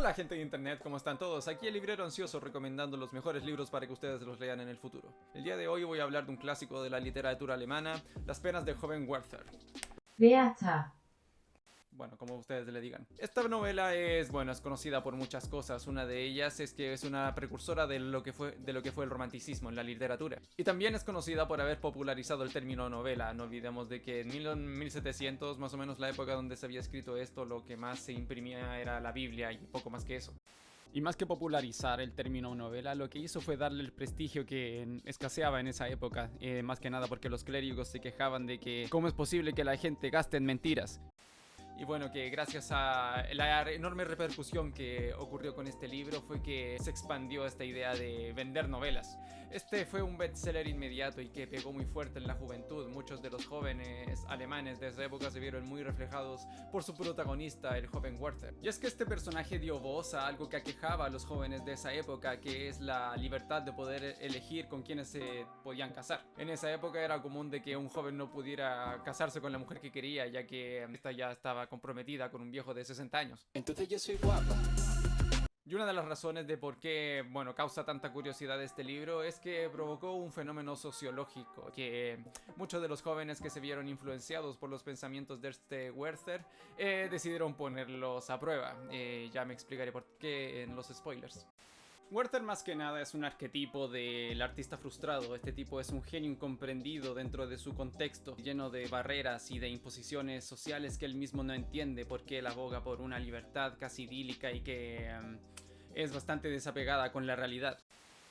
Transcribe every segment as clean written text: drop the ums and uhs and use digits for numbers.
Hola gente de internet, ¿cómo están todos? Aquí el librero ansioso recomendando los mejores libros para que ustedes los lean en el futuro. El día de hoy voy a hablar de un clásico de la literatura alemana, Las penas del joven Werther. Werther. Bueno, como ustedes le digan. Esta novela es conocida por muchas cosas. Una de ellas es que es una precursora de lo que fue el romanticismo en la literatura. Y también es conocida por haber popularizado el término novela. No olvidemos de que en 1700, más o menos la época donde se había escrito esto, lo que más se imprimía era la Biblia y poco más que eso. Y más que popularizar el término novela, lo que hizo fue darle el prestigio que escaseaba en esa época. Más que nada porque los clérigos se quejaban de que cómo es posible que la gente gaste en mentiras. Y bueno, que gracias a la enorme repercusión que ocurrió con este libro fue que se expandió esta idea de vender novelas. Este fue un bestseller inmediato y que pegó muy fuerte en la juventud. Muchos de los jóvenes alemanes de esa época se vieron muy reflejados por su protagonista, el joven Werther. Y es que este personaje dio voz a algo que aquejaba a los jóvenes de esa época, que es la libertad de poder elegir con quienes se podían casar. En esa época era común de que un joven no pudiera casarse con la mujer que quería, ya que esta ya estaba comprometida con un viejo de 60 años. Entonces yo soy guapa. Y una de las razones de por qué, causa tanta curiosidad este libro es que provocó un fenómeno sociológico, que muchos de los jóvenes que se vieron influenciados por los pensamientos de este Werther decidieron ponerlos a prueba. Ya me explicaré por qué en los spoilers. Werther más que nada es un arquetipo del artista frustrado. Este tipo es un genio incomprendido dentro de su contexto, lleno de barreras y de imposiciones sociales que él mismo no entiende, porque él aboga por una libertad casi idílica y que es bastante desapegada con la realidad.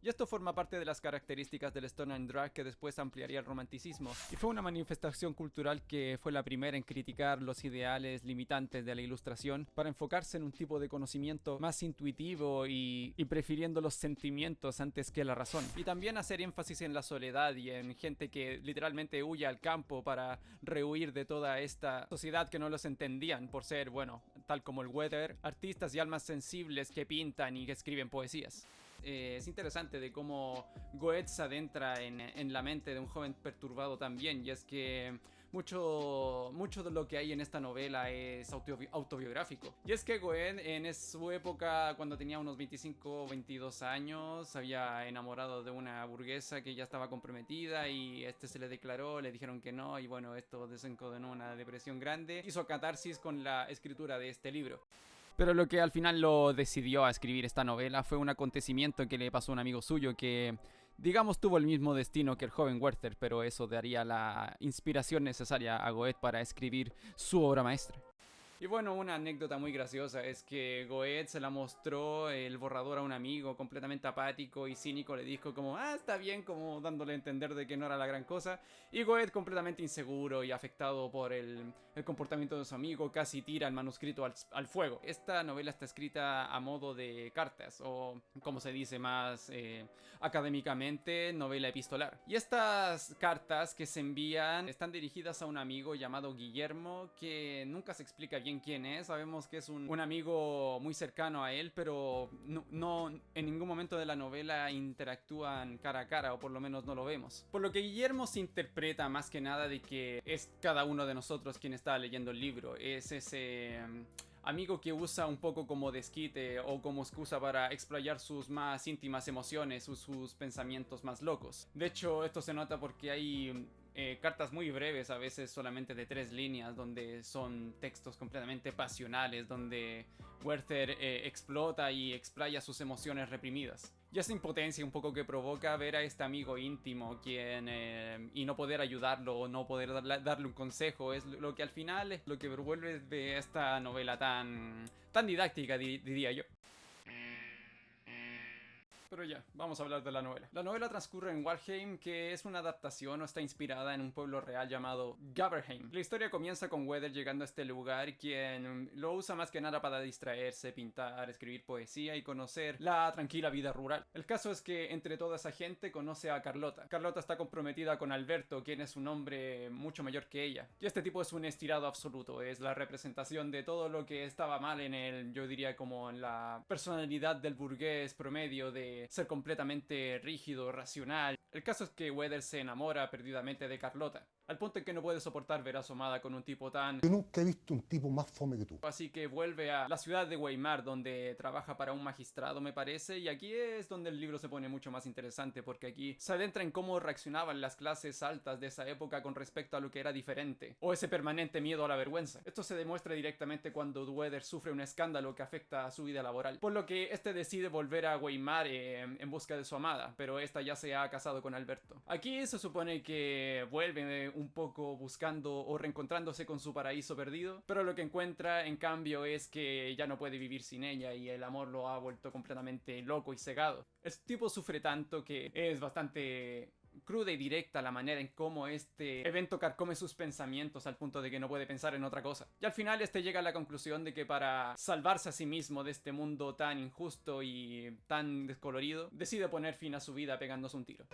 Y esto forma parte de las características del Stone and Drag que después ampliaría el romanticismo. Y fue una manifestación cultural que fue la primera en criticar los ideales limitantes de la ilustración para enfocarse en un tipo de conocimiento más intuitivo y prefiriendo los sentimientos antes que la razón. Y también hacer énfasis en la soledad y en gente que literalmente huye al campo para rehuir de toda esta sociedad que no los entendían por ser, tal como el Werther, artistas y almas sensibles que pintan y que escriben poesías. Es interesante de cómo Goethe se adentra en la mente de un joven perturbado también, y es que mucho de lo que hay en esta novela es autobiográfico. Y es que Goethe en su época, cuando tenía unos 25 o 22 años, se había enamorado de una burguesa que ya estaba comprometida y se le declaró, le dijeron que no, y bueno, esto desencadenó una depresión grande. Hizo catarsis con la escritura de este libro. Pero lo que al final lo decidió a escribir esta novela fue un acontecimiento que le pasó a un amigo suyo que, digamos, tuvo el mismo destino que el joven Werther, pero eso daría la inspiración necesaria a Goethe para escribir su obra maestra. Y bueno, una anécdota muy graciosa es que Goethe se la mostró el borrador a un amigo completamente apático y cínico, le dijo como, está bien, como dándole a entender de que no era la gran cosa, y Goethe completamente inseguro y afectado por el comportamiento de su amigo casi tira el manuscrito al fuego. Esta novela está escrita a modo de cartas, o como se dice más académicamente, novela epistolar. Y estas cartas que se envían están dirigidas a un amigo llamado Guillermo, que nunca se explica bien quién es. Sabemos que es un amigo muy cercano a él, pero no en ningún momento de la novela interactúan cara a cara, o por lo menos no lo vemos. Por lo que Guillermo se interpreta más que nada de que es cada uno de nosotros quien está leyendo el libro. Es ese amigo que usa un poco como desquite o como excusa para explayar sus más íntimas emociones o sus pensamientos más locos. De hecho, esto se nota porque hay cartas muy breves, a veces solamente de 3 líneas, donde son textos completamente pasionales, donde Werther explota y explaya sus emociones reprimidas. Y esa impotencia un poco que provoca ver a este amigo íntimo y no poder ayudarlo o no poder darle un consejo es lo que al final es lo que vuelve de esta novela tan didáctica, diría yo. Pero ya, vamos a hablar de la novela. La novela transcurre en Walheim, que es una adaptación o está inspirada en un pueblo real llamado Gaberheim. La historia comienza con Werther llegando a este lugar, quien lo usa más que nada para distraerse, pintar, escribir poesía y conocer la tranquila vida rural. El caso es que entre toda esa gente conoce a Carlota. Carlota está comprometida con Alberto, quien es un hombre mucho mayor que ella. Y este tipo es un estirado absoluto, es la representación de todo lo que estaba mal en él, yo diría como en la personalidad del burgués promedio de de ser completamente rígido, racional. El caso es que Weather se enamora perdidamente de Carlota, al punto en que no puede soportar ver asomada con un tipo tan... Yo nunca he visto un tipo más fome que tú. Así que vuelve a la ciudad de Weimar, donde trabaja para un magistrado, me parece, y aquí es donde el libro se pone mucho más interesante, porque aquí se adentra en cómo reaccionaban las clases altas de esa época con respecto a lo que era diferente, o ese permanente miedo a la vergüenza. Esto se demuestra directamente cuando Weather sufre un escándalo que afecta a su vida laboral, por lo que este decide volver a Weimar en busca de su amada, pero esta ya se ha casado con Alberto. Aquí se supone que vuelve un poco buscando o reencontrándose con su paraíso perdido, pero lo que encuentra en cambio es que ya no puede vivir sin ella y el amor lo ha vuelto completamente loco y cegado. El tipo sufre tanto que es bastante cruda y directa la manera en cómo este evento carcome sus pensamientos al punto de que no puede pensar en otra cosa. Y al final este llega a la conclusión de que para salvarse a sí mismo de este mundo tan injusto y tan descolorido, decide poner fin a su vida pegándose un tiro.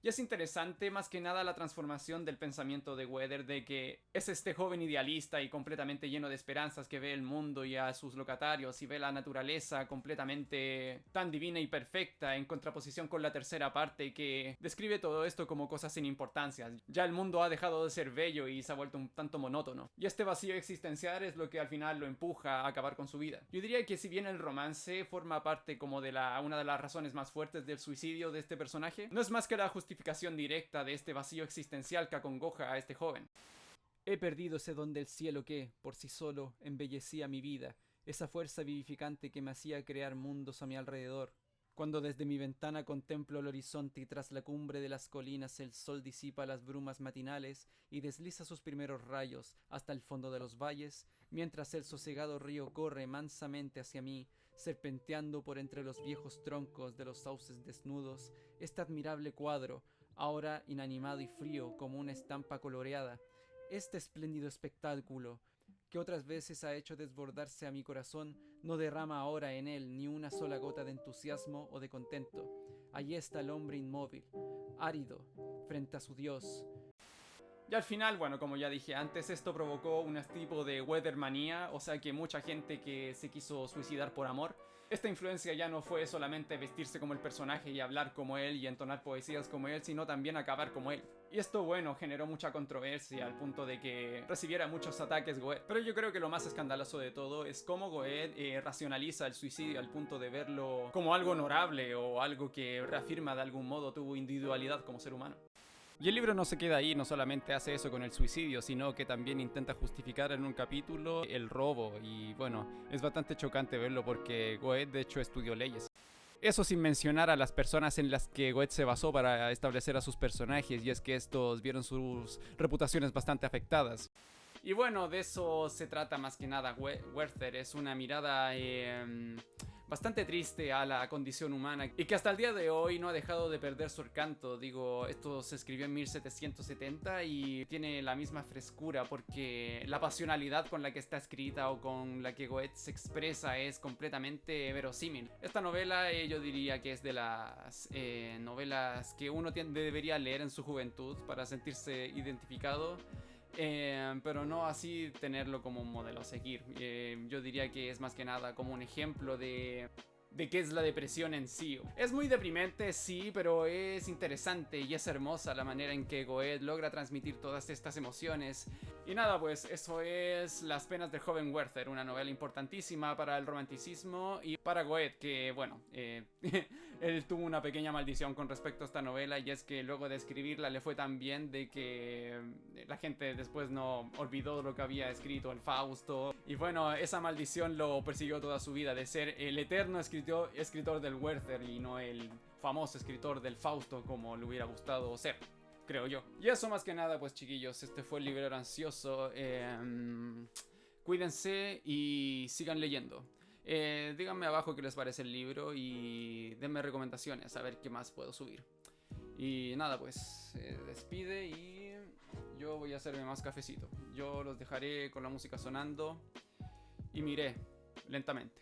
Y es interesante más que nada la transformación del pensamiento de Weather, de que es este joven idealista y completamente lleno de esperanzas que ve el mundo y a sus locatarios y ve la naturaleza completamente tan divina y perfecta, en contraposición con la tercera parte que describe todo esto como cosas sin importancia. Ya el mundo ha dejado de ser bello y se ha vuelto un tanto monótono. Y este vacío existencial es lo que al final lo empuja a acabar con su vida. Yo diría que si bien el romance forma parte como de una de las razones más fuertes del suicidio de este personaje, no es más que la justificación directa de este vacío existencial que acongoja a este joven. He perdido ese don del cielo que, por sí solo, embellecía mi vida, esa fuerza vivificante que me hacía crear mundos a mi alrededor. Cuando desde mi ventana contemplo el horizonte y tras la cumbre de las colinas el sol disipa las brumas matinales y desliza sus primeros rayos hasta el fondo de los valles, mientras el sosegado río corre mansamente hacia mí, serpenteando por entre los viejos troncos de los sauces desnudos, este admirable cuadro, ahora inanimado y frío como una estampa coloreada, este espléndido espectáculo, que otras veces ha hecho desbordarse a mi corazón, no derrama ahora en él ni una sola gota de entusiasmo o de contento. Allí está el hombre inmóvil, árido, frente a su Dios. Y al final, bueno, como ya dije antes, esto provocó un tipo de weathermanía, o sea que mucha gente que se quiso suicidar por amor. Esta influencia ya no fue solamente vestirse como el personaje y hablar como él y entonar poesías como él, sino también acabar como él. Y esto, bueno, generó mucha controversia al punto de que recibiera muchos ataques Goethe. Pero yo creo que lo más escandaloso de todo es cómo Goethe racionaliza el suicidio al punto de verlo como algo honorable o algo que reafirma de algún modo tu individualidad como ser humano. Y el libro no se queda ahí, no solamente hace eso con el suicidio, sino que también intenta justificar en un capítulo el robo. Y bueno, es bastante chocante verlo porque Goethe de hecho estudió leyes. Eso sin mencionar a las personas en las que Goethe se basó para establecer a sus personajes, y es que estos vieron sus reputaciones bastante afectadas. Y bueno, de eso se trata más que nada Werther. Es una mirada bastante triste a la condición humana y que hasta el día de hoy no ha dejado de perder su encanto. Digo, esto se escribió en 1770 y tiene la misma frescura porque la pasionalidad con la que está escrita o con la que Goethe se expresa es completamente verosímil. Esta novela yo diría que es de las novelas que uno debería leer en su juventud para sentirse identificado. Pero no así tenerlo como un modelo a seguir. Yo diría que es más que nada como un ejemplo de qué es la depresión en sí. Es muy deprimente, sí, pero es interesante y es hermosa la manera en que Goethe logra transmitir todas estas emociones. Y nada, pues eso es Las penas del joven Werther, una novela importantísima para el romanticismo y para Goethe, que bueno, él tuvo una pequeña maldición con respecto a esta novela, y es que luego de escribirla le fue tan bien de que la gente después no olvidó lo que había escrito, el Fausto. Y bueno, esa maldición lo persiguió toda su vida, de ser el eterno escritor del Werther y no el famoso escritor del Fausto como le hubiera gustado ser, creo yo. Y eso más que nada, pues chiquillos, este fue el Librero Ansioso. Cuídense y sigan leyendo. Díganme abajo qué les parece el libro y denme recomendaciones a ver qué más puedo subir. Y nada, pues despide y yo voy a hacerme más cafecito. Yo los dejaré con la música sonando y miré lentamente.